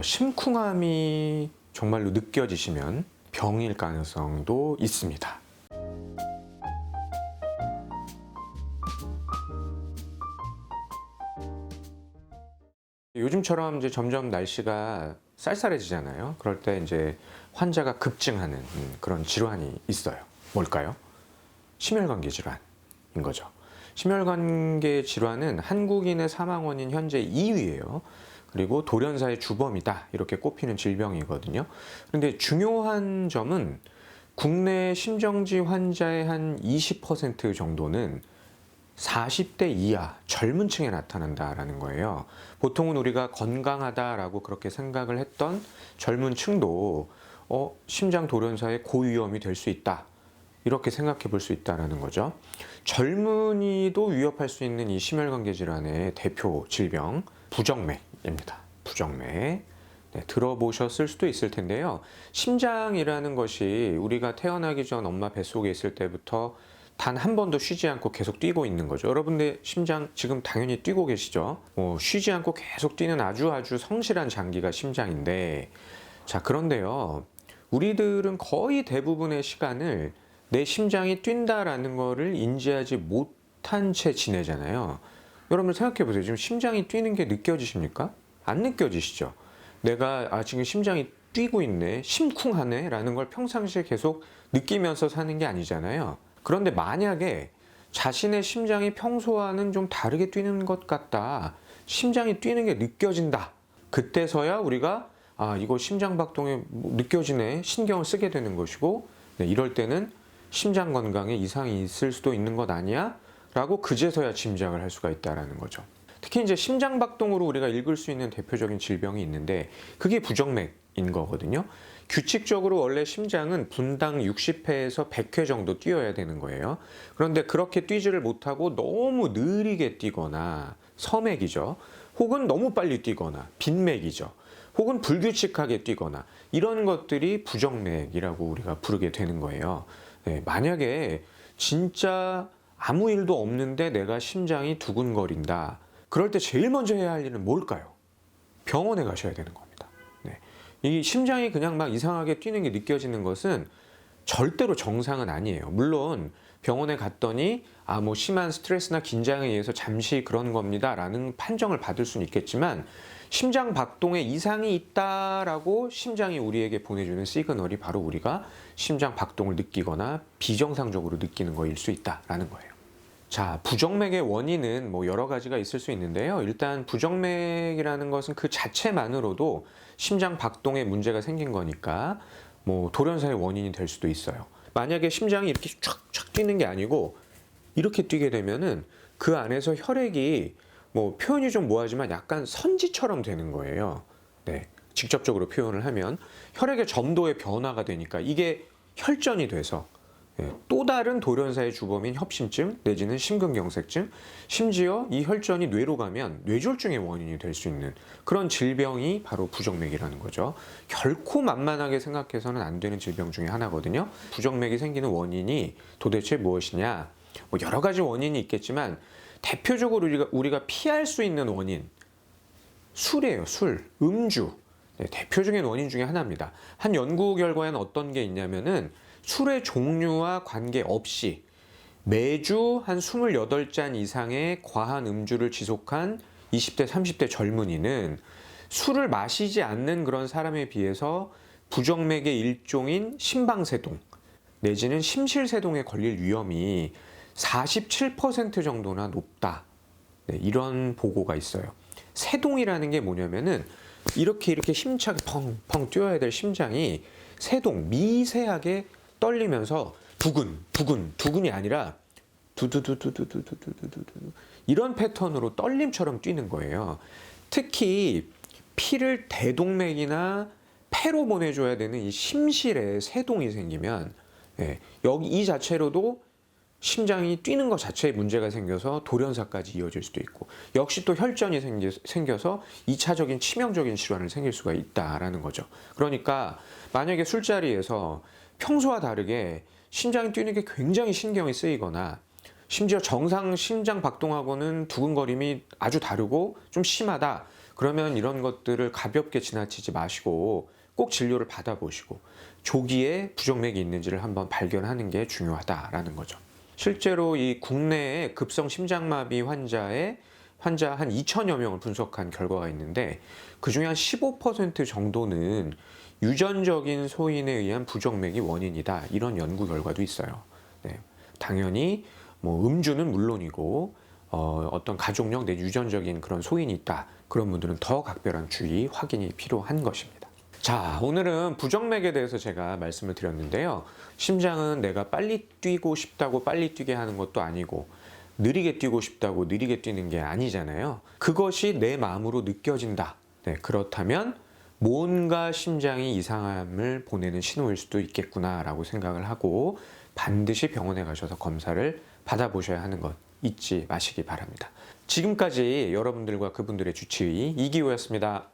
심쿵함이 정말로 느껴지시면 병일 가능성도 있습니다. 요즘처럼 이제 점점 날씨가 쌀쌀해지잖아요. 그럴 때 이제 환자가 급증하는 그런 질환이 있어요. 뭘까요? 심혈관계 질환인 거죠. 심혈관계 질환은 한국인의 사망 원인 현재 2위예요. 그리고 돌연사의 주범이다 이렇게 꼽히는 질병이거든요. 그런데 중요한 점은 국내 심정지 환자의 한 20% 정도는 40대 이하 젊은 층에 나타난다라는 거예요. 보통은 우리가 건강하다라고 그렇게 생각을 했던 젊은 층도 심장 돌연사의 고위험이 될 수 있다. 이렇게 생각해 볼 수 있다는 거죠. 젊은이도 위협할 수 있는 이 심혈관계 질환의 대표 질병 부정맥입니다. 부정맥. 네, 들어보셨을 수도 있을 텐데요. 심장이라는 것이 우리가 태어나기 전 엄마 뱃속에 있을 때부터 단 한 번도 쉬지 않고 계속 뛰고 있는 거죠. 여러분들 심장 지금 당연히 뛰고 계시죠. 쉬지 않고 계속 뛰는 아주 성실한 장기가 심장인데, 자, 그런데요. 우리들은 거의 대부분의 시간을 내 심장이 뛴다라는 거를 인지하지 못한 채 지내잖아요. 여러분 생각해 보세요. 지금 심장이 뛰는 게 느껴지십니까? 안 느껴지시죠? 내가 지금 심장이 뛰고 있네, 심쿵하네 라는 걸 평상시에 계속 느끼면서 사는 게 아니잖아요. 그런데 만약에 자신의 심장이 평소와는 좀 다르게 뛰는 것 같다, 심장이 뛰는 게 느껴진다, 그때서야 우리가 이거 심장박동이 느껴지네, 신경을 쓰게 되는 것이고, 네, 이럴 때는 심장 건강에 이상이 있을 수도 있는 것 아니야? 라고 그제서야 짐작을 할 수가 있다는 거죠. 특히 이제 심장박동으로 우리가 읽을 수 있는 대표적인 질병이 있는데 그게 부정맥인 거거든요. 규칙적으로 원래 심장은 분당 60회에서 100회 정도 뛰어야 되는 거예요. 그런데 그렇게 뛰지를 못하고 너무 느리게 뛰거나 서맥이죠. 혹은 너무 빨리 뛰거나 빈맥이죠. 혹은 불규칙하게 뛰거나 이런 것들이 부정맥이라고 우리가 부르게 되는 거예요. 네, 만약에 진짜 아무 일도 없는데 내가 심장이 두근거린다. 그럴 때 제일 먼저 해야 할 일은 뭘까요? 병원에 가셔야 되는 겁니다. 네. 이 심장이 그냥 막 이상하게 뛰는 게 느껴지는 것은 절대로 정상은 아니에요. 물론 병원에 갔더니 뭐 심한 스트레스나 긴장에 의해서 잠시 그런 겁니다 라는 판정을 받을 수는 있겠지만, 심장 박동에 이상이 있다라고 심장이 우리에게 보내주는 시그널이 바로 우리가 심장 박동을 느끼거나 비정상적으로 느끼는 거일 수 있다라는 거예요. 자, 부정맥의 원인은 여러 가지가 있을 수 있는데요. 일단 부정맥이라는 것은 그 자체만으로도 심장 박동에 문제가 생긴 거니까 돌연사의 원인이 될 수도 있어요. 만약에 심장이 이렇게 촥촥 뛰는 게 아니고 이렇게 뛰게 되면은 그 안에서 혈액이 표현이 좀 뭐하지만 약간 선지처럼 되는 거예요. 네, 직접적으로 표현을 하면 혈액의 점도의 변화가 되니까 이게 혈전이 돼서 또 다른 돌연사의 주범인 협심증 내지는 심근경색증, 심지어 이 혈전이 뇌로 가면 뇌졸중의 원인이 될 수 있는 그런 질병이 바로 부정맥이라는 거죠. 결코 만만하게 생각해서는 안 되는 질병 중에 하나거든요. 부정맥이 생기는 원인이 도대체 무엇이냐? 여러 가지 원인이 있겠지만 대표적으로 우리가 피할 수 있는 원인, 술이에요. 술, 음주. 네, 대표적인 원인 중에 하나입니다. 한 연구 결과에는 어떤 게 있냐면은 술의 종류와 관계없이 매주 한 28잔 이상의 과한 음주를 지속한 20대, 30대 젊은이는 술을 마시지 않는 그런 사람에 비해서 부정맥의 일종인 심방세동 내지는 심실세동에 걸릴 위험이 47% 정도나 높다. 네, 이런 보고가 있어요. 세동이라는 게 뭐냐면은 이렇게 힘차게 펑펑 뛰어야 될 심장이 세동, 미세하게 떨리면서 두근이 아니라 두두두두두두두두두 이런 패턴으로 떨림처럼 뛰는 거예요. 특히 피를 대동맥이나 폐로 보내줘야 되는 이 심실에 세동이 생기면 여기 이 자체로도 심장이 뛰는 것 자체에 문제가 생겨서 돌연사까지 이어질 수도 있고, 역시 또 혈전이 생겨서 2차적인 치명적인 질환을 생길 수가 있다라는 거죠. 그러니까 만약에 술자리에서 평소와 다르게 심장이 뛰는 게 굉장히 신경이 쓰이거나 심지어 정상 심장 박동하고는 두근거림이 아주 다르고 좀 심하다. 그러면 이런 것들을 가볍게 지나치지 마시고 꼭 진료를 받아보시고 조기에 부정맥이 있는지를 한번 발견하는 게 중요하다라는 거죠. 실제로 이 국내에 급성 심장마비 환자 한 2천여 명을 분석한 결과가 있는데 그중에 한 15% 정도는 유전적인 소인에 의한 부정맥이 원인이다. 이런 연구 결과도 있어요. 네. 당연히 뭐 음주는 물론이고 어떤 가족력 내 유전적인 그런 소인이 있다. 그런 분들은 더 각별한 주의, 확인이 필요한 것입니다. 자, 오늘은 부정맥에 대해서 제가 말씀을 드렸는데요. 심장은 내가 빨리 뛰고 싶다고 빨리 뛰게 하는 것도 아니고 느리게 뛰고 싶다고 느리게 뛰는 게 아니잖아요. 그것이 내 마음으로 느껴진다. 네, 그렇다면 뭔가 심장이 이상함을 보내는 신호일 수도 있겠구나라고 생각을 하고 반드시 병원에 가셔서 검사를 받아보셔야 하는 것 잊지 마시기 바랍니다. 지금까지 여러분들과 그분들의 주치의 이기호였습니다.